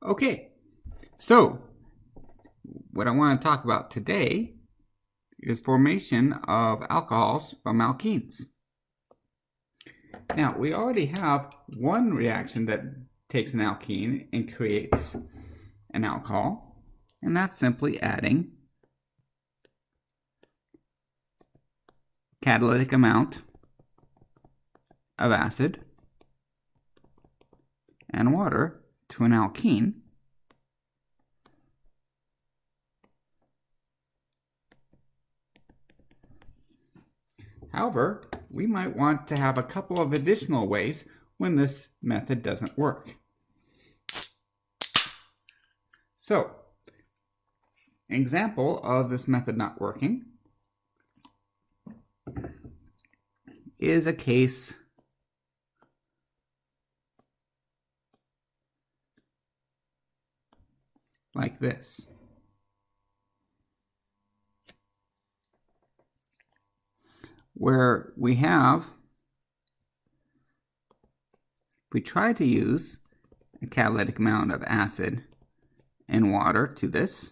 Okay, so what I want to talk about today is formation of alcohols from alkenes. Now, we already have one reaction that takes an alkene and creates an alcohol, and that's simply adding catalytic amount of acid and water to an alkene. However, we might want to have a couple of additional ways when this method doesn't work. So, an example of this method not working is a case like this. Where we have, if we try to use a catalytic amount of acid and water to this,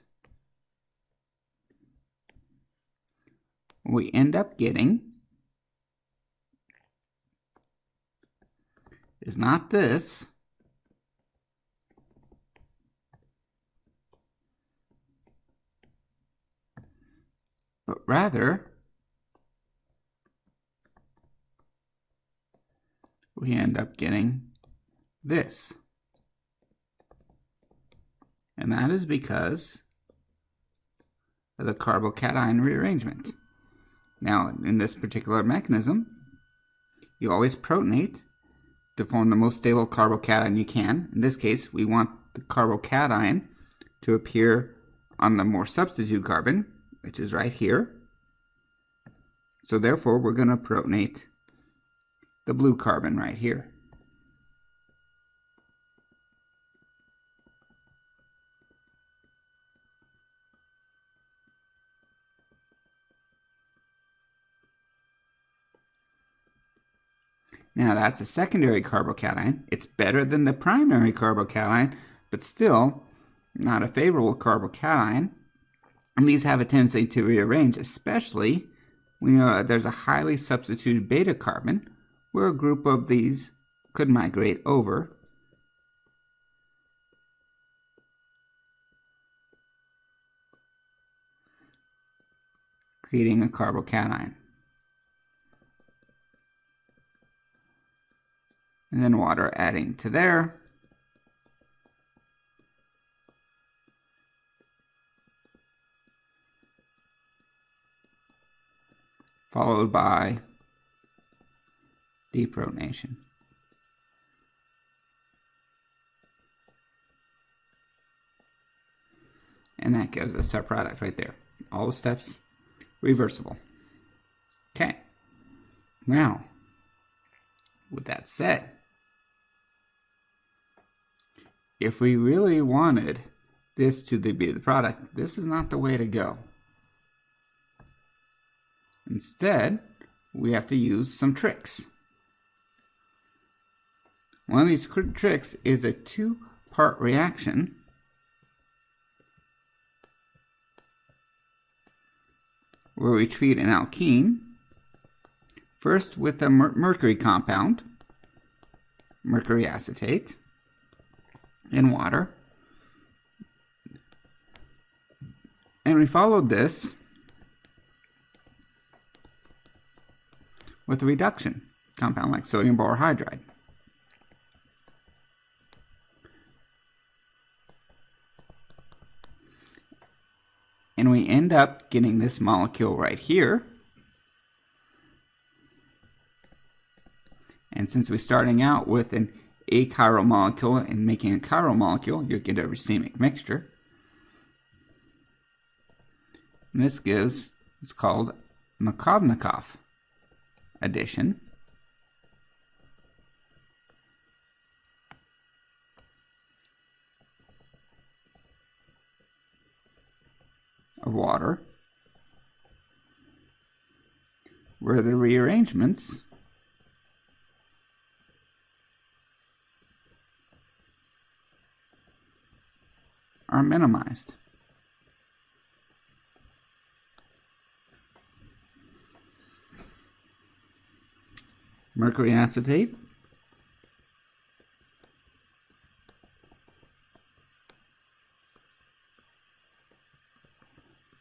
what we end up getting is not this, but rather we end up getting this. And that is because of the carbocation rearrangement. Now, in this particular mechanism, you always protonate to form the most stable carbocation you can. In this case, we want the carbocation to appear on the more substitute carbon, which is right here. So therefore, we're going to protonate the blue carbon right here. Now that's a secondary carbocation. It's better than the primary carbocation, but still not a favorable carbocation. And these have a tendency to rearrange, especially when there's a highly substituted beta carbon, where a group of these could migrate over. Creating a carbocation. And then water adding to there. Followed by deprotonation. And that gives us our product right there. All the steps reversible. Okay. Now, with that said, if we really wanted this to be the product, this is not the way to go. Instead, we have to use some tricks. One of these tricks is a two-part reaction where we treat an alkene first with a mercury compound, mercury acetate, in water. And we followed this with a reduction compound like sodium borohydride. And we end up getting this molecule right here. And since we're starting out with an achiral molecule and making a chiral molecule, you get a racemic mixture. And this gives, it's called Markovnikov addition. Of water, where the rearrangements are minimized. Mercury acetate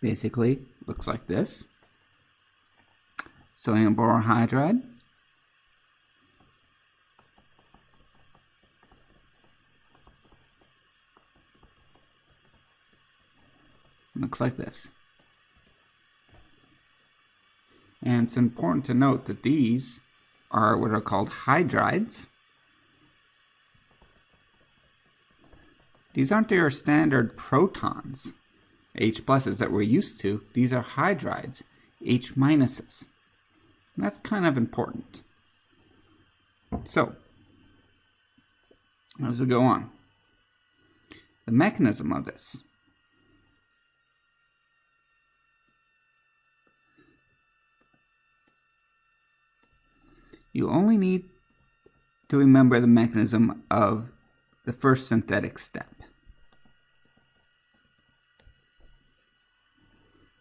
basically looks like this. Sodium borohydride, looks like this. And it's important to note that these are what are called hydrides. These aren't your standard protons, H pluses that we're used to. These are hydrides, H minuses. And that's kind of important. So, as we go on, the mechanism of this. You only need to remember the mechanism of the first synthetic step.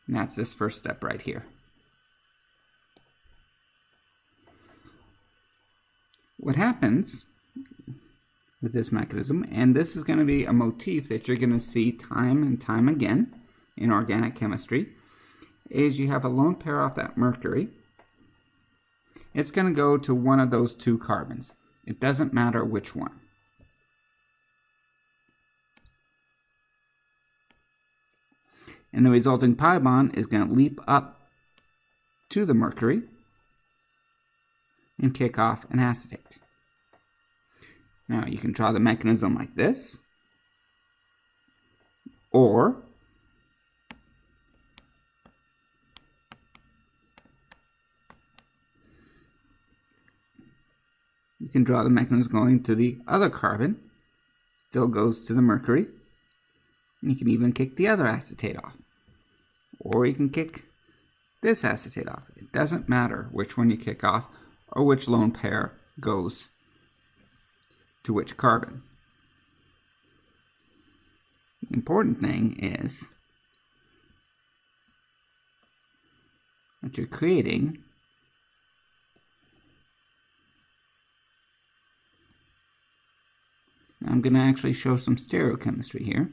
And that's this first step right here. What happens with this mechanism, and this is going to be a motif that you're going to see time and time again in organic chemistry, is you have a lone pair off that mercury. It's going to go to one of those two carbons. It doesn't matter which one. And the resulting pi bond is going to leap up to the mercury and kick off an acetate. Now you can draw the mechanism like this, or you can draw the mechanism going to the other carbon, still goes to the mercury, and you can even kick the other acetate off. Or you can kick this acetate off. It doesn't matter which one you kick off or which lone pair goes to which carbon. The important thing is that you're creating I'm going to actually show some stereochemistry here.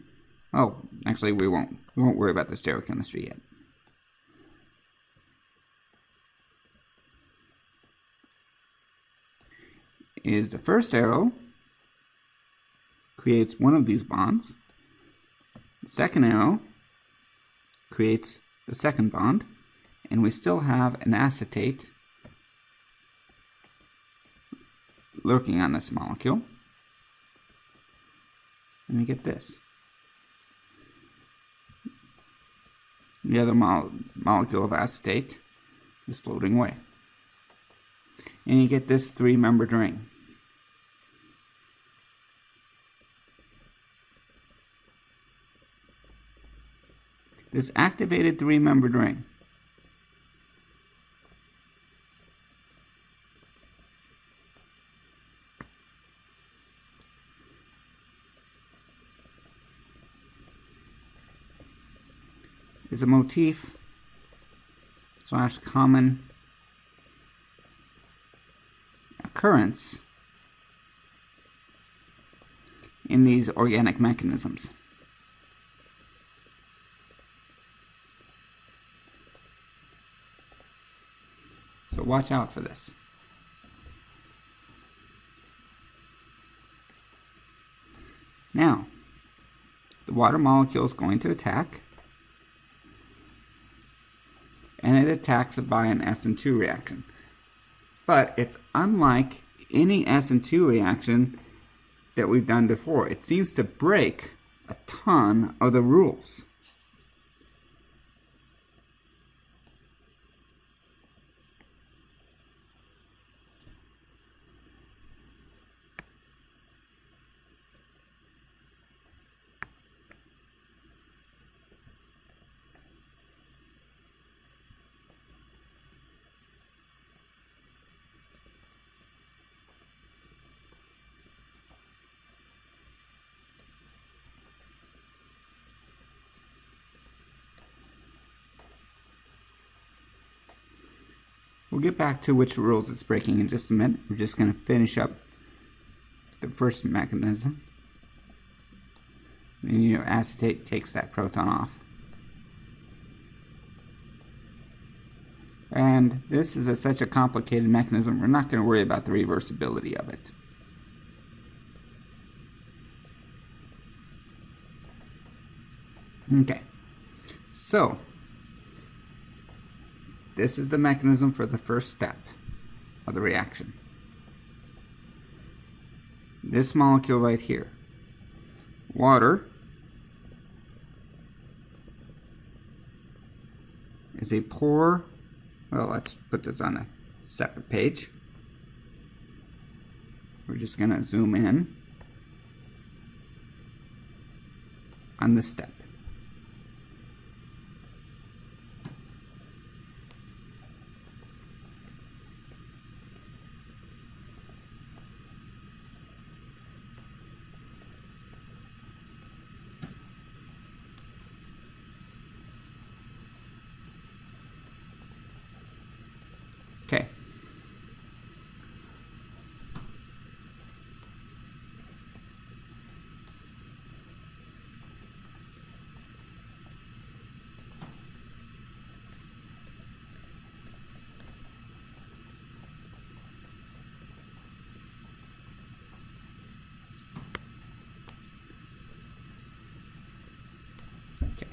Oh, actually we won't worry about the stereochemistry yet. Is the first arrow creates one of these bonds. The second arrow creates the second bond, and we still have an acetate lurking on this molecule. And you get this. The other molecule of acetate is floating away. And you get this three-membered ring. This activated three-membered ring is a motif / common occurrence in these organic mechanisms. So watch out for this. Now, the water molecule is going to attack, and it attacks it by an SN2 reaction. But it's unlike any SN2 reaction that we've done before. It seems to break a ton of the rules. get back to which rules it's breaking in just a minute. We're just going to finish up the first mechanism. And you know, acetate takes that proton off. And this is such a complicated mechanism, we're not going to worry about the reversibility of it. Okay, so this is the mechanism for the first step of the reaction. This molecule right here, water, is a poor, well, let's put this on a separate page. We're just going to zoom in on this step. Okay. Okay.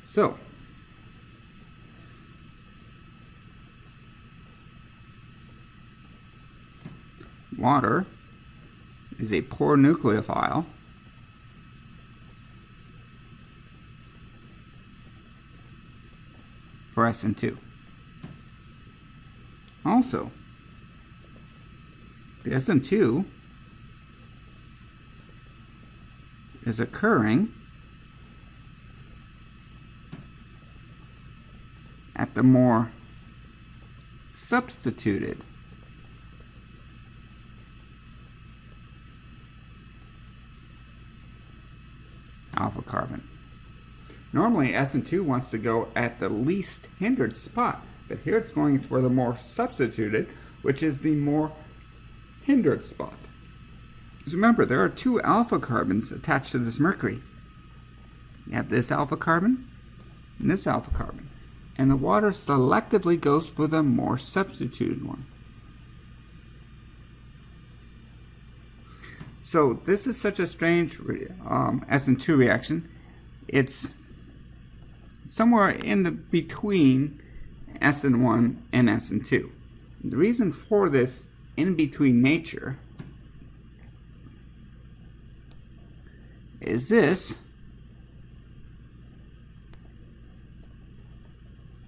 So, water is a poor nucleophile for SN2. Also, the SN2 is occurring at the more substituted alpha carbon. Normally SN2 wants to go at the least hindered spot, but here it's going for the more substituted, which is the more hindered spot. So remember, there are two alpha carbons attached to this mercury. You have this alpha carbon and this alpha carbon, and the water selectively goes for the more substituted one. So this is such a strange SN2 reaction. It's somewhere in the between SN1 and SN2. The reason for this in-between nature is this.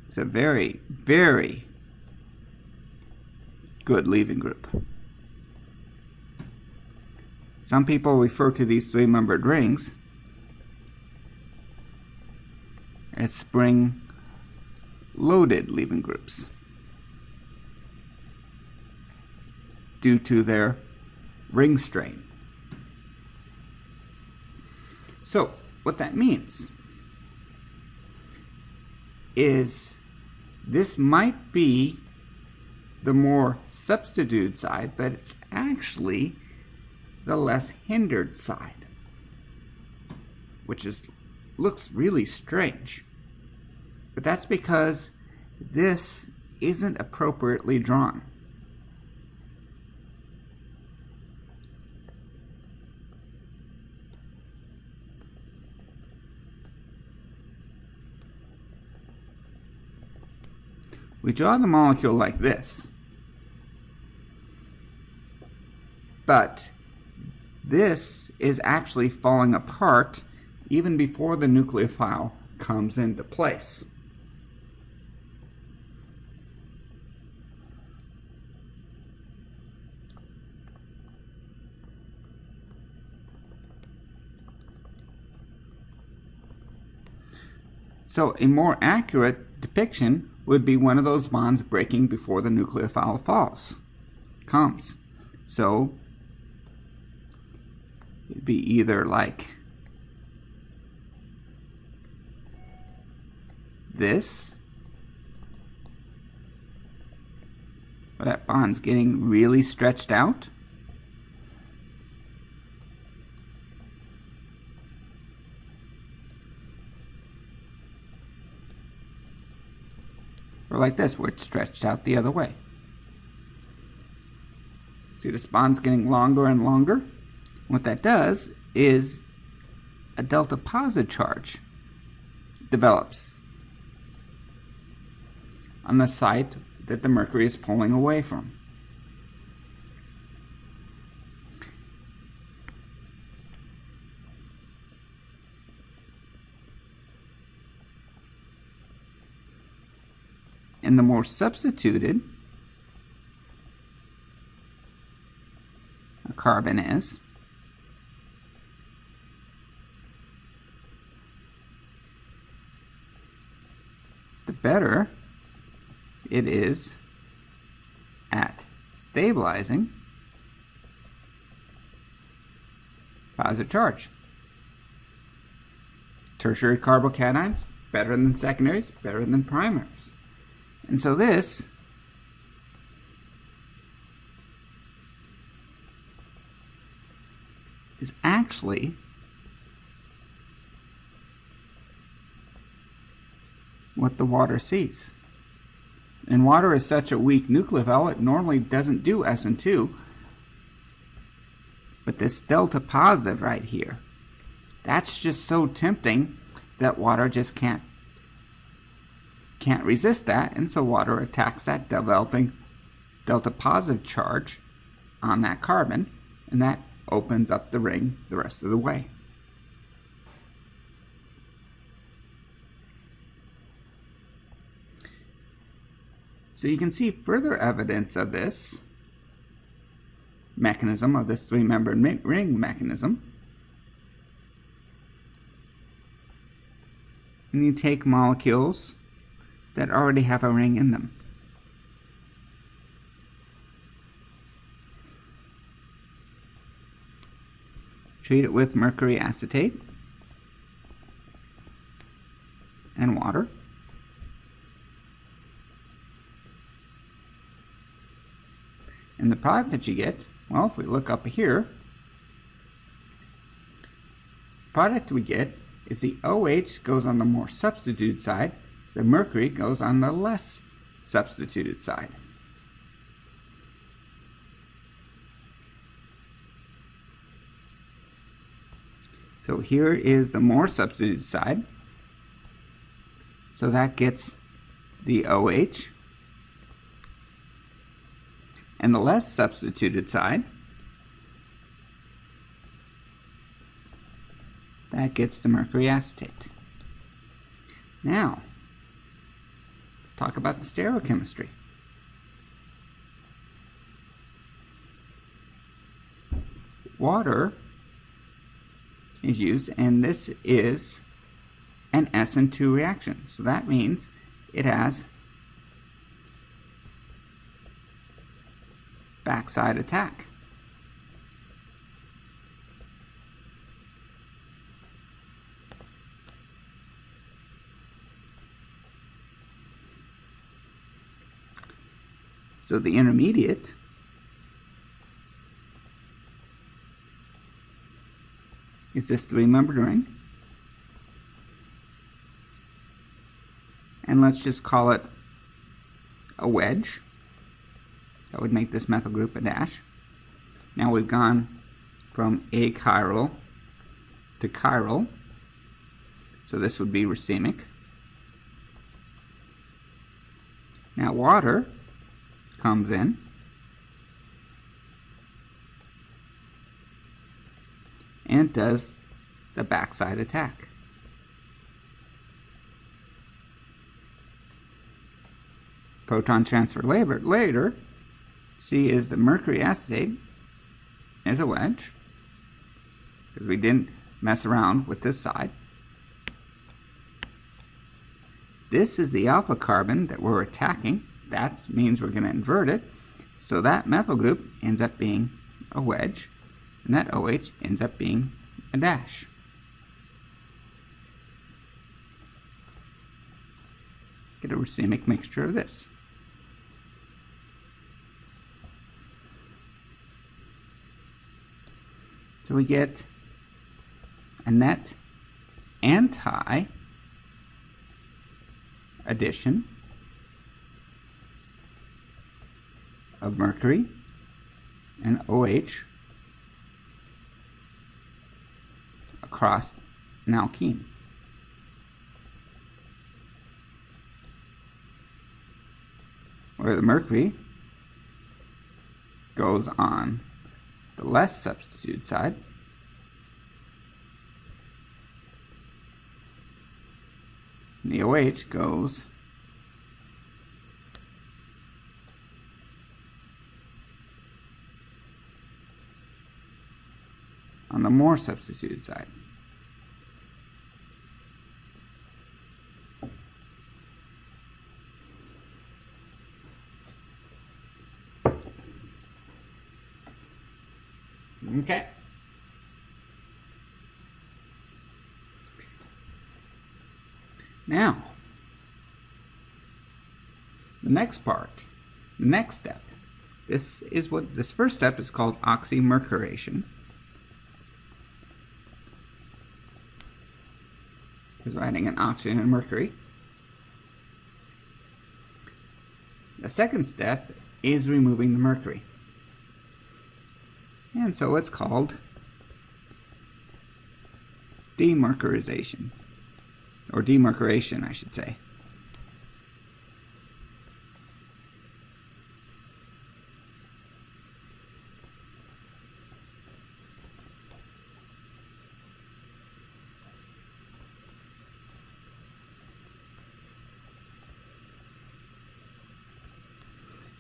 It's a very, very good leaving group. Some people refer to these three-membered rings as spring-loaded leaving groups due to their ring strain. So, what that means is this might be the more substituted side, but it's actually the less hindered side, which looks really strange. But that's because this isn't appropriately drawn. We draw the molecule like this, but this is actually falling apart even before the nucleophile comes into place. So a more accurate depiction would be one of those bonds breaking before the nucleophile comes. So it'd be either like this, where that bond's getting really stretched out. Or like this, where it's stretched out the other way. See, this bond's getting longer and longer. What that does is a delta positive charge develops on the site that the mercury is pulling away from. And the more substituted a carbon is, the better it is at stabilizing positive charge. Tertiary carbocations, better than secondaries, better than primaries. And so this is actually what the water sees. And water is such a weak nucleophile, it normally doesn't do SN2. But this delta positive right here, that's just so tempting that water just can't resist that, and so water attacks that, developing delta positive charge on that carbon, and that opens up the ring the rest of the way. So you can see further evidence of this mechanism, of this three-membered ring mechanism. And you take molecules that already have a ring in them. Treat it with mercury acetate and water. And the product that you get, well, if we look up here, the product we get is the OH goes on the more substituted side, the mercury goes on the less substituted side. So here is the more substituted side. So that gets the OH. And the less substituted side, that gets the mercury acetate. Now, let's talk about the stereochemistry. Water is used, and this is an SN2 reaction. So that means it has backside attack. So the intermediate is this three-membered ring. And let's just call it a wedge. That would make this methyl group a dash. Now we've gone from achiral to chiral. So this would be racemic. Now water comes in and does the backside attack. Proton transfer later, C is the mercury acetate is a wedge, because we didn't mess around with this side. This is the alpha carbon that we're attacking. That means we're going to invert it. So that methyl group ends up being a wedge, and that OH ends up being a dash. Get a racemic mixture of this. So we get a net anti addition of mercury and OH across an alkene. Where the mercury goes on the less substituted side, and the OH goes on the more substituted side. Okay. Now, the next part, the next step. This first step is called oxymercuration. Because we're adding an oxygen and mercury. The second step is removing the mercury. And so it's called demercurization, or demercuration, I should say.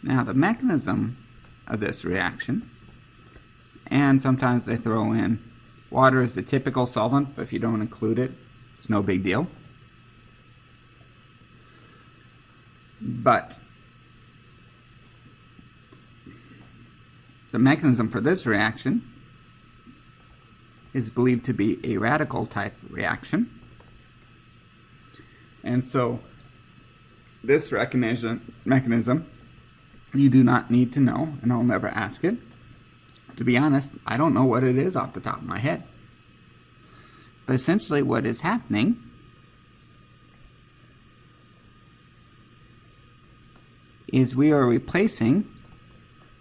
Now, the mechanism of this reaction, and sometimes they throw in water as the typical solvent, but if you don't include it, it's no big deal. But the mechanism for this reaction is believed to be a radical type reaction. And so this mechanism you do not need to know, and I'll never ask it. To be honest, I don't know what it is off the top of my head. But essentially what is happening is we are replacing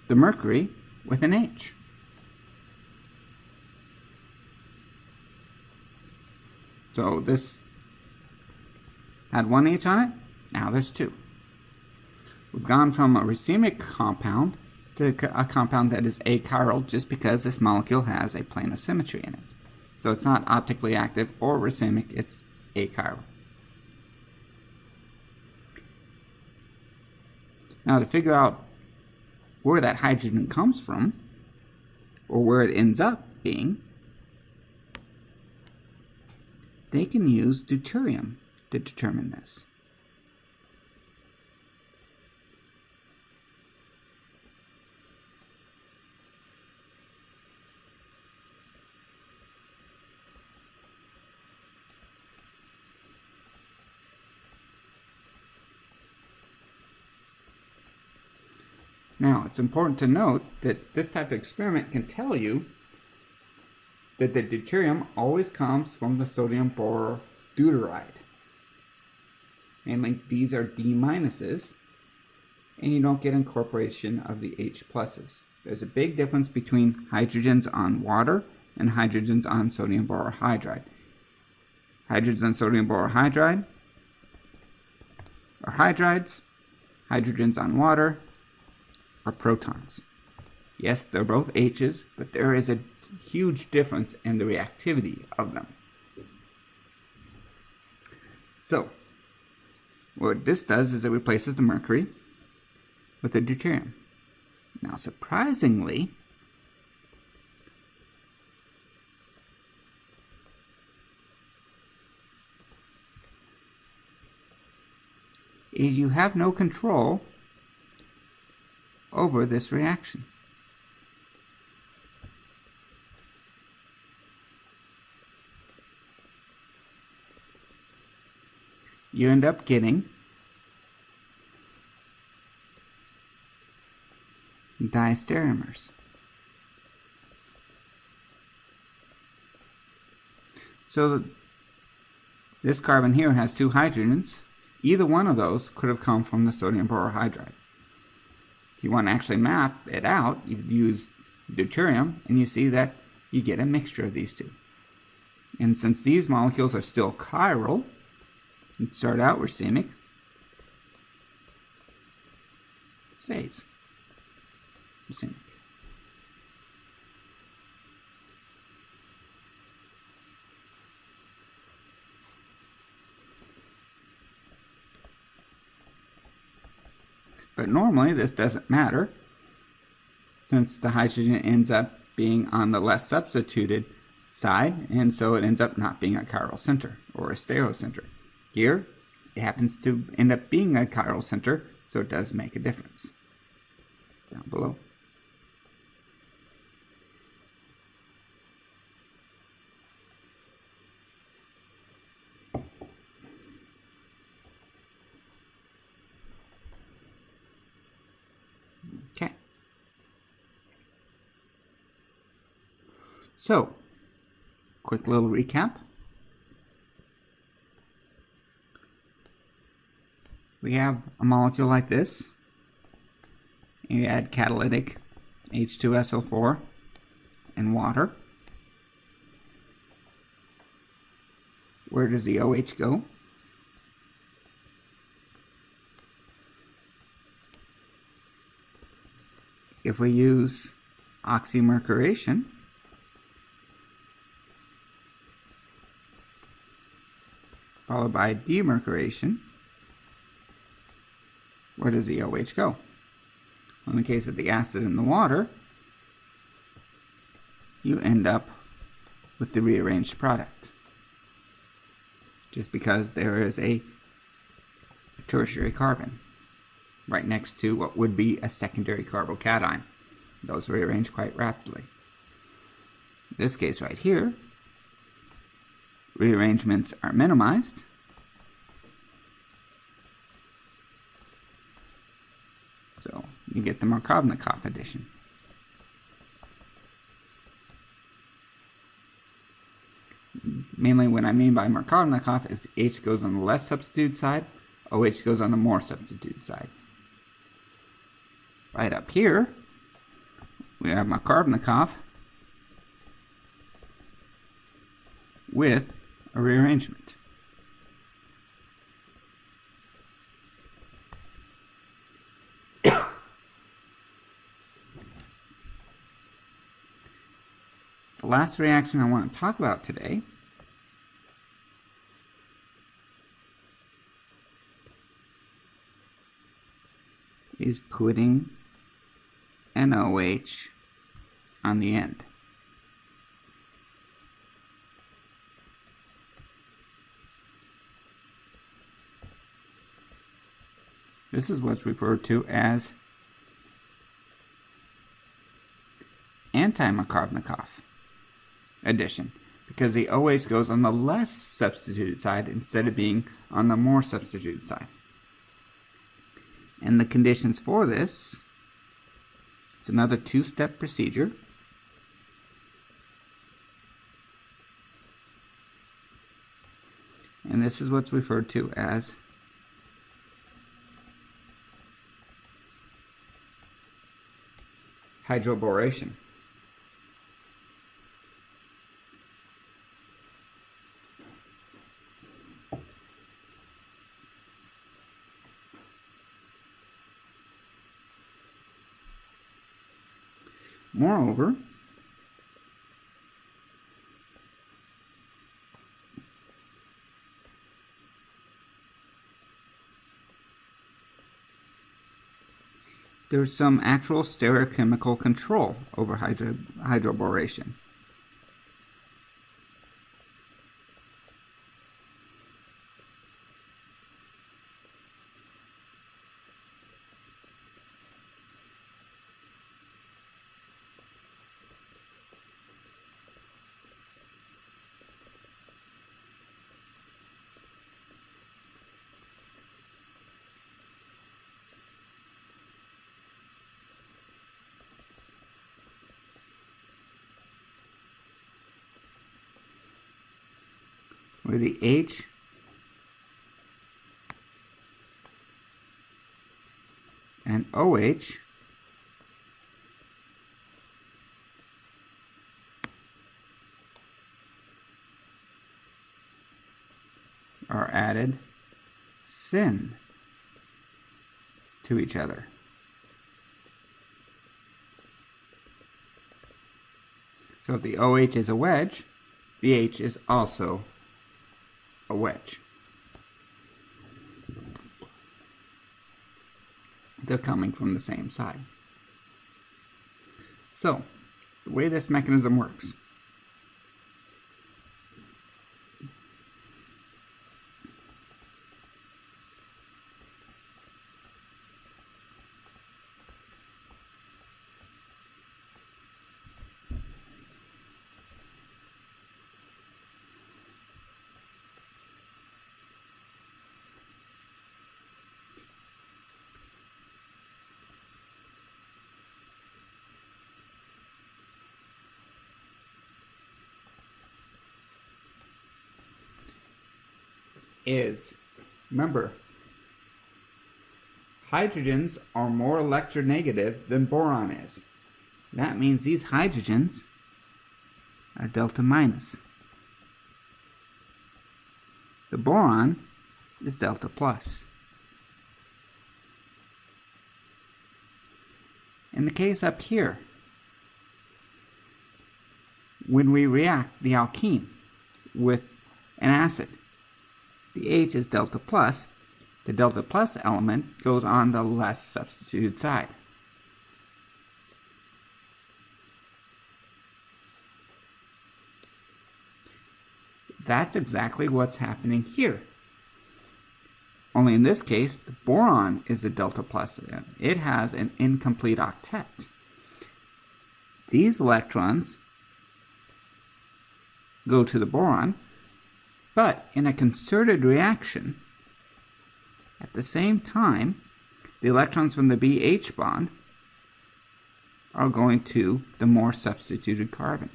the mercury with an H. So this had one H on it, now there's two. We've gone from a racemic compound to a compound that is achiral just because this molecule has a plane of symmetry in it. So it's not optically active or racemic, it's achiral. Now to figure out where that hydrogen comes from, or where it ends up being, they can use deuterium to determine this. Now, it's important to note that this type of experiment can tell you that the deuterium always comes from the sodium borodeuteride. Mainly, these are D minuses, and you don't get incorporation of the H pluses. There's a big difference between hydrogens on water and hydrogens on sodium borohydride. Hydrogens on sodium borohydride are hydrides. Hydrogens on water are protons. Yes, they're both H's, but there is a huge difference in the reactivity of them. So, what this does is it replaces the mercury with the deuterium. Now, surprisingly, is you have no control over this reaction. You end up getting diastereomers. So this carbon here has 2 hydrogens. Either one of those could have come from the sodium borohydride. If you want to actually map it out, you use deuterium, and you see that you get a mixture of these two. And since these molecules are still chiral, and start out racemic, stays racemic. But normally this doesn't matter, since the hydrogen ends up being on the less substituted side, and so it ends up not being a chiral center or a stereocenter. Here, it happens to end up being a chiral center, so it does make a difference. Down below. Okay. So, quick little recap. We have a molecule like this. You add catalytic H2SO4 and water. Where does the OH go? If we use oxymercuration, followed by demercuration, where does the OH go? In the case of the acid in the water, you end up with the rearranged product, just because there is a tertiary carbon right next to what would be a secondary carbocation. Those rearrange quite rapidly. In this case right here, rearrangements are minimized. So you get the Markovnikov addition. Mainly what I mean by Markovnikov is the H goes on the less substituted side, OH goes on the more substituted side. Right up here, we have Markovnikov with a rearrangement. The last reaction I want to talk about today is putting an OH on the end. This is what's referred to as anti-Markovnikov addition, because the OH goes on the less substituted side instead of being on the more substituted side. And the conditions for this, it's another two-step procedure. And this is what's referred to as hydroboration. Moreover, there's some actual stereochemical control over hydroboration. where the H and OH are added syn to each other. So if the OH is a wedge, the H is also a wedge. They're coming from the same side. So, the way this mechanism works. Remember, hydrogens are more electronegative than boron is. That means these hydrogens are delta minus. The boron is delta plus. In the case up here, when we react the alkene with an acid, the H is delta plus. The delta plus element goes on the less substituted side. That's exactly what's happening here. Only in this case, the boron is the delta plus. It has an incomplete octet. These electrons go to the boron, but in a concerted reaction, at the same time, the electrons from the BH bond are going to the more substituted carbon.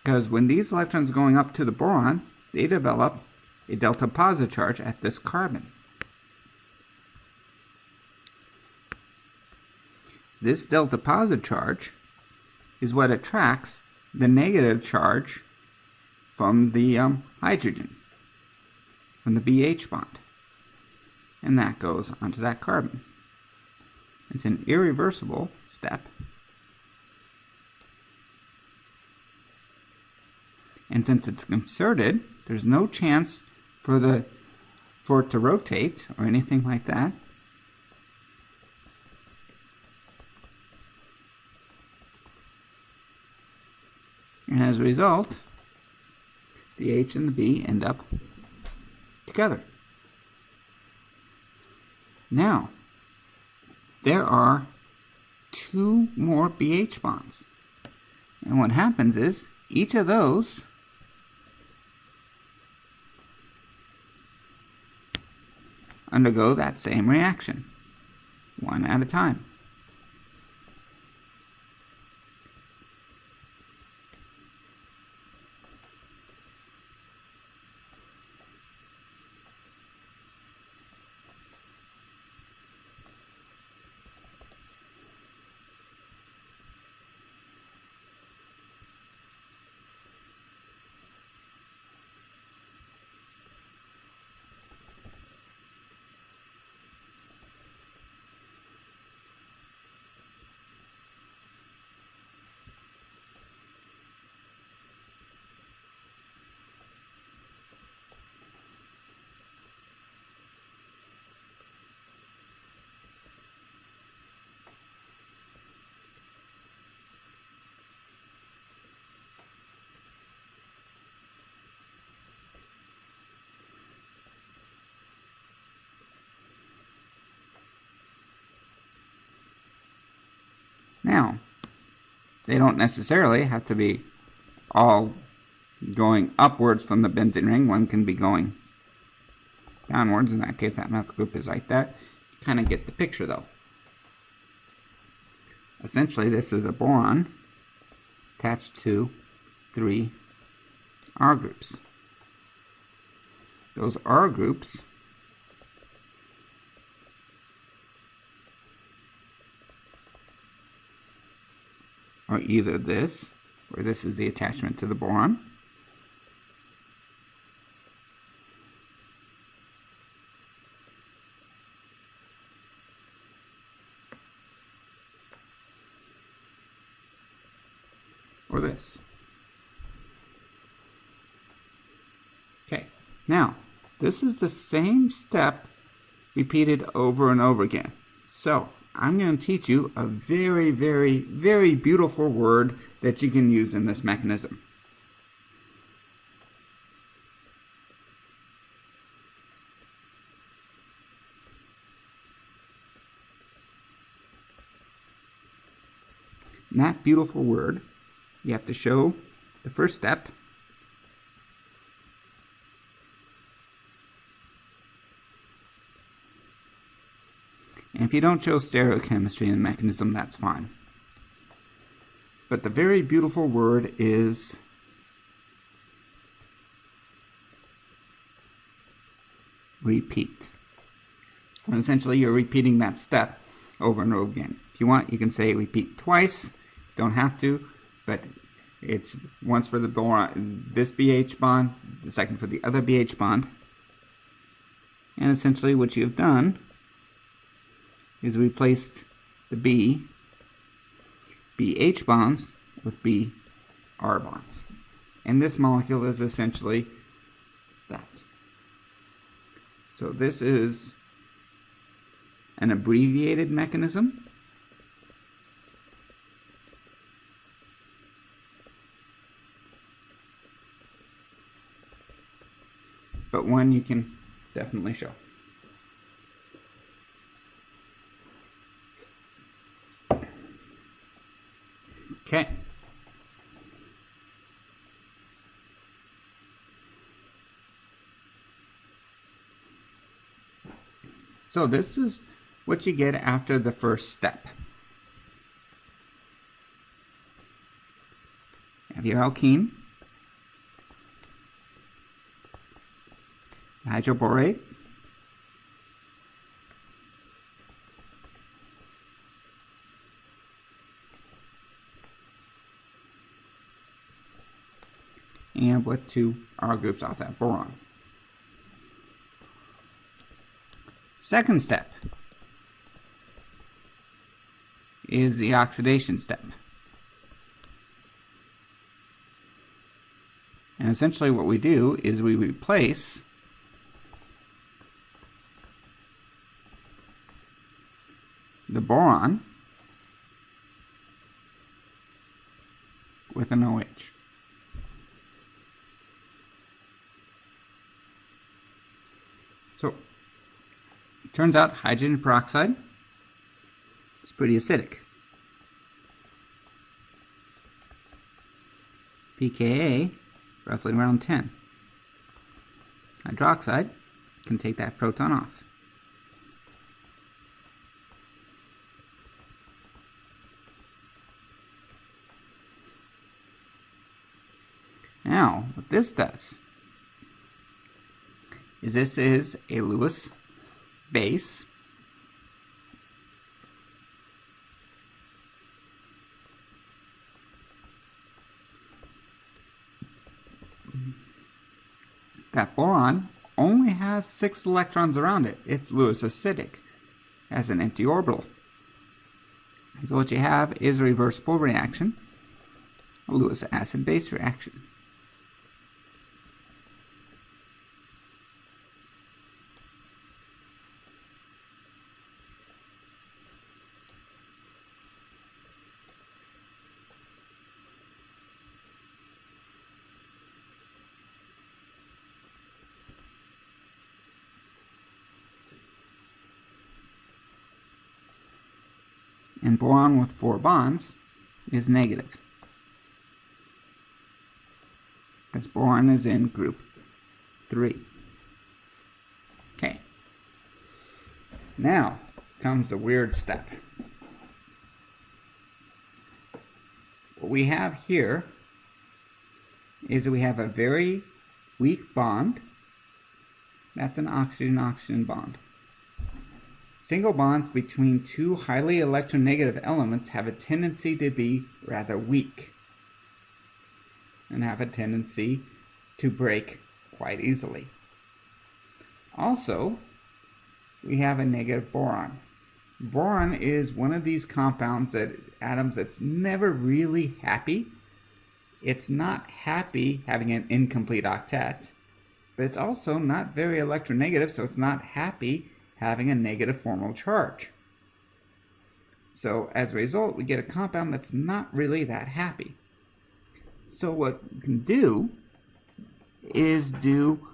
Because when these electrons are going up to the boron, they develop a delta positive charge at this carbon. This delta positive charge is what attracts the negative charge from the hydrogen, from the BH bond. And that goes onto that carbon. It's an irreversible step. And since it's concerted, there's no chance for it to rotate or anything like that. And as a result, the H and the B end up together. Now, there are two more BH bonds. And what happens is, each of those undergo that same reaction, one at a time. Now, they don't necessarily have to be all going upwards from the benzene ring. One can be going downwards. In that case, that methyl group is like that. You kind of get the picture, though. Essentially, this is a boron attached to 3 R groups. those R groups are either this, where this is the attachment to the boron, or this. Okay, now this is the same step repeated over and over again. So I'm going to teach you a very, very, very beautiful word that you can use in this mechanism. And that beautiful word, you have to show the first step, and if you don't show stereochemistry in the mechanism, that's fine. But the very beautiful word is repeat. And essentially, you're repeating that step over and over again. If you want, you can say repeat twice. Don't have to, but it's once for the boron, this BH bond, the second for the other BH bond. And essentially what you've done is replaced the BH bonds with BR bonds. And this molecule is essentially that. So this is an abbreviated mechanism. But one you can definitely show. Okay. So this is what you get after the first step. You have your alkene, hydroborate, and with two R groups off that boron. Second step is the oxidation step. And essentially what we do is we replace the boron with an OH. So, it turns out hydrogen peroxide is pretty acidic. pKa, roughly around 10. Hydroxide can take that proton off. Now, what this does is this is a Lewis base. That boron only has 6 electrons around it. It's Lewis acidic, has an empty orbital. So what you have is a reversible reaction, a Lewis acid-base reaction. And boron with 4 bonds is negative, because boron is in group 3. Okay. Now comes the weird step. What we have here is we have a very weak bond That's an oxygen-oxygen bond. Single bonds between two highly electronegative elements have a tendency to be rather weak and have a tendency to break quite easily. Also, we have a negative boron. Boron is one of these compounds atoms that's never really happy. It's not happy having an incomplete octet, but it's also not very electronegative, so it's not happy having a negative formal charge. So as a result, we get a compound that's not really that happy. So what we can do is do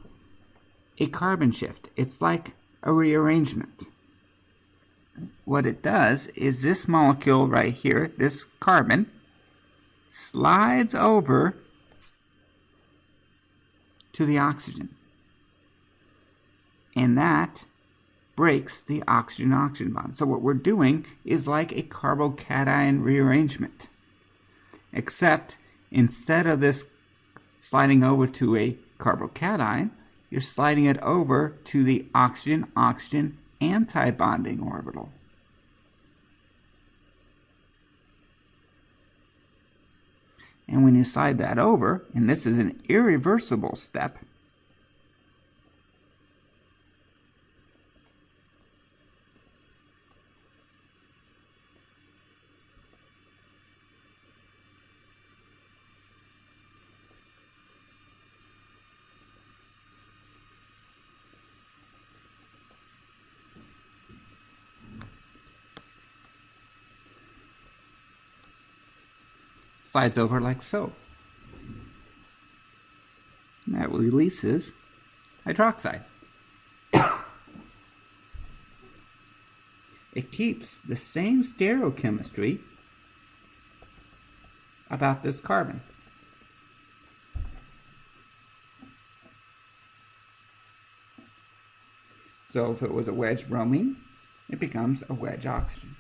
a carbon shift. It's like a rearrangement. What it does is this molecule right here, this carbon, slides over to the oxygen. And that breaks the oxygen-oxygen bond. So what we're doing is like a carbocation rearrangement. Except instead of this sliding over to a carbocation, you're sliding it over to the oxygen-oxygen anti-bonding orbital. And when you slide that over, and this is an irreversible step, slides over like so. And that releases hydroxide. It keeps the same stereochemistry about this carbon. So if it was a wedge bromine, it becomes a wedge oxygen.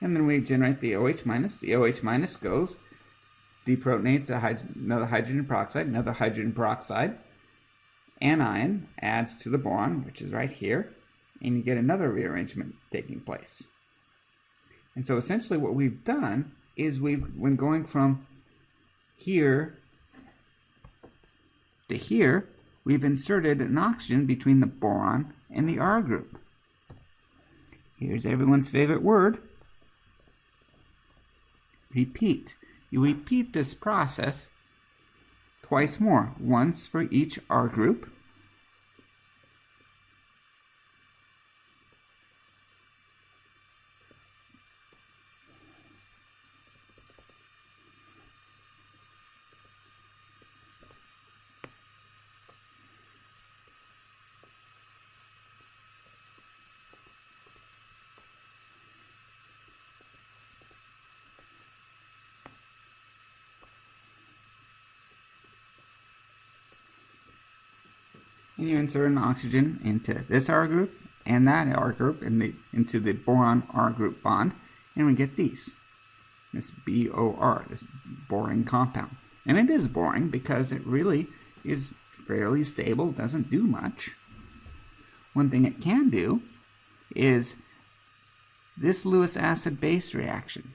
And then we generate the OH minus. The OH minus goes, deprotonates another hydrogen peroxide, anion adds to the boron, which is right here, and you get another rearrangement taking place. And so essentially what we've done is when going from here to here, we've inserted an oxygen between the boron and the R group. Here's everyone's favorite word, repeat. You repeat this process twice more, once for each R group, and you insert an oxygen into this R group and that R group into the boron R group bond, and we get these. This BOR, this boring compound. And it is boring because it really is fairly stable, doesn't do much. One thing it can do is this Lewis acid base reaction.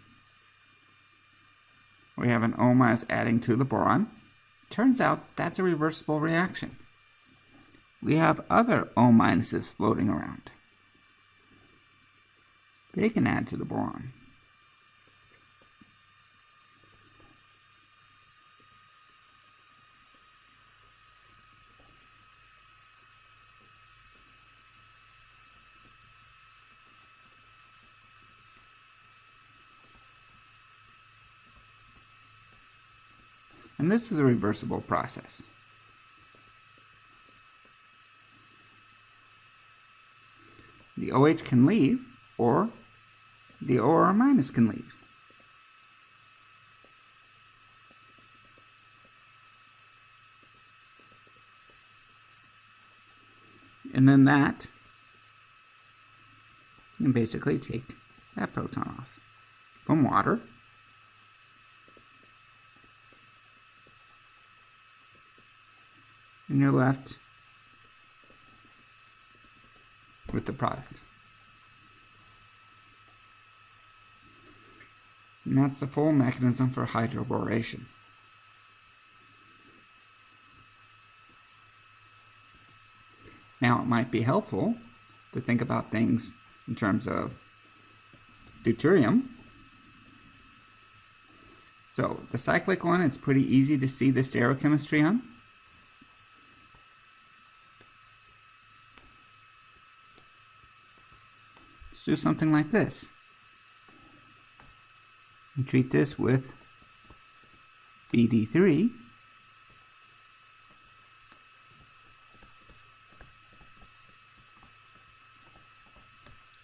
We have an O minus adding to the boron. Turns out that's a reversible reaction. We have other O minuses floating around. They can add to the boron. And this is a reversible process. The OH can leave, or the OR minus can leave. And then that, you can basically take that proton off from water. and you're left with the product. And that's the full mechanism for hydroboration. Now, it might be helpful to think about things in terms of deuterium. So, the cyclic one, it's pretty easy to see the stereochemistry on. Let's do something like this. We treat this with BD3.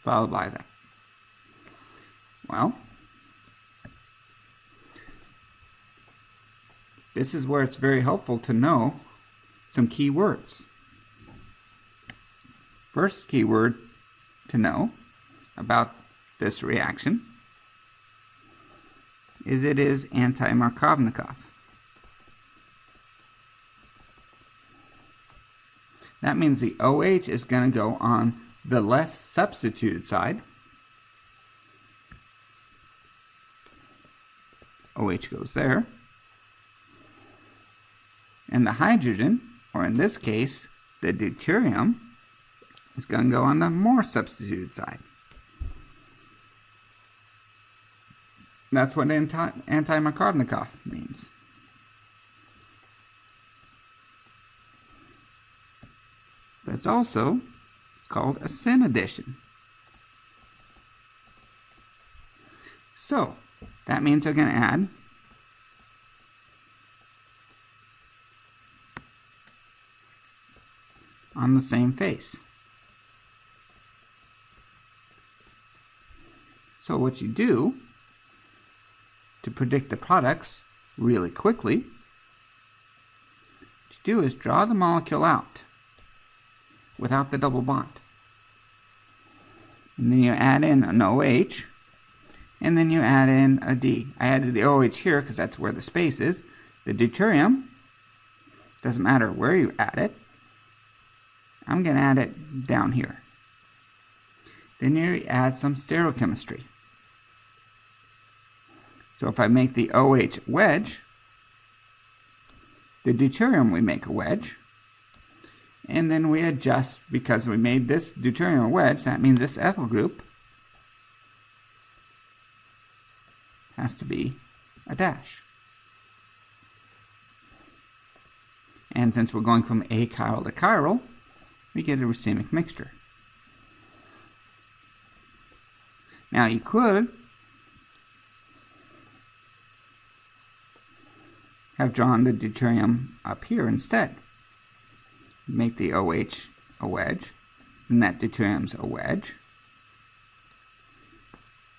Followed by that. Well, this is where it's very helpful to know some key words. First keyword to know about this reaction is it is anti-Markovnikov. That means the OH is going to go on the less substituted side. OH goes there. And the hydrogen, or in this case, the deuterium, is going to go on the more substituted side. That's what anti-Markovnikov means. But it's called a syn addition. So, that means they're going to add on the same face. So what you do to predict the products really quickly, what you do is draw the molecule out without the double bond. And then you add in an OH, and then you add in a D. I added the OH here because that's where the space is. The deuterium, doesn't matter where you add it, I'm going to add it down here. Then you add some stereochemistry. So if I make the OH wedge, the deuterium we make a wedge, and then we adjust because we made this deuterium a wedge. That means this ethyl group has to be a dash. And since we're going from achiral to chiral, we get a racemic mixture. Now you could have drawn the deuterium up here instead. Make the OH a wedge, and that deuterium's a wedge,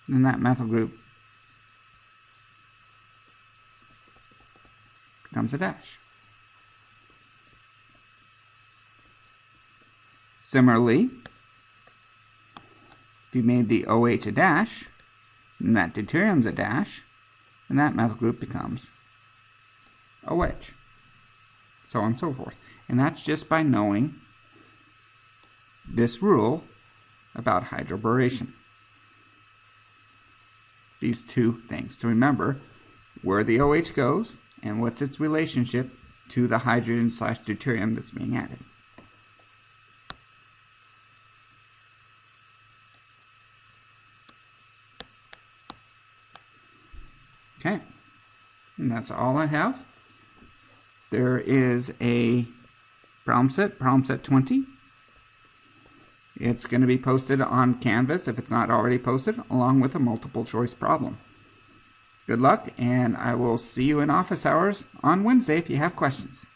and that methyl group becomes a dash. Similarly, if you made the OH a dash, and that deuterium's a dash, and that methyl group becomes a wedge, so on and so forth. And that's just by knowing this rule about hydroboration. These two things to remember: where the OH goes and what's its relationship to the hydrogen / deuterium that's being added. Okay, and that's all I have. There is a problem set 20. It's going to be posted on Canvas if it's not already posted, along with a multiple choice problem. Good luck, and I will see you in office hours on Wednesday if you have questions.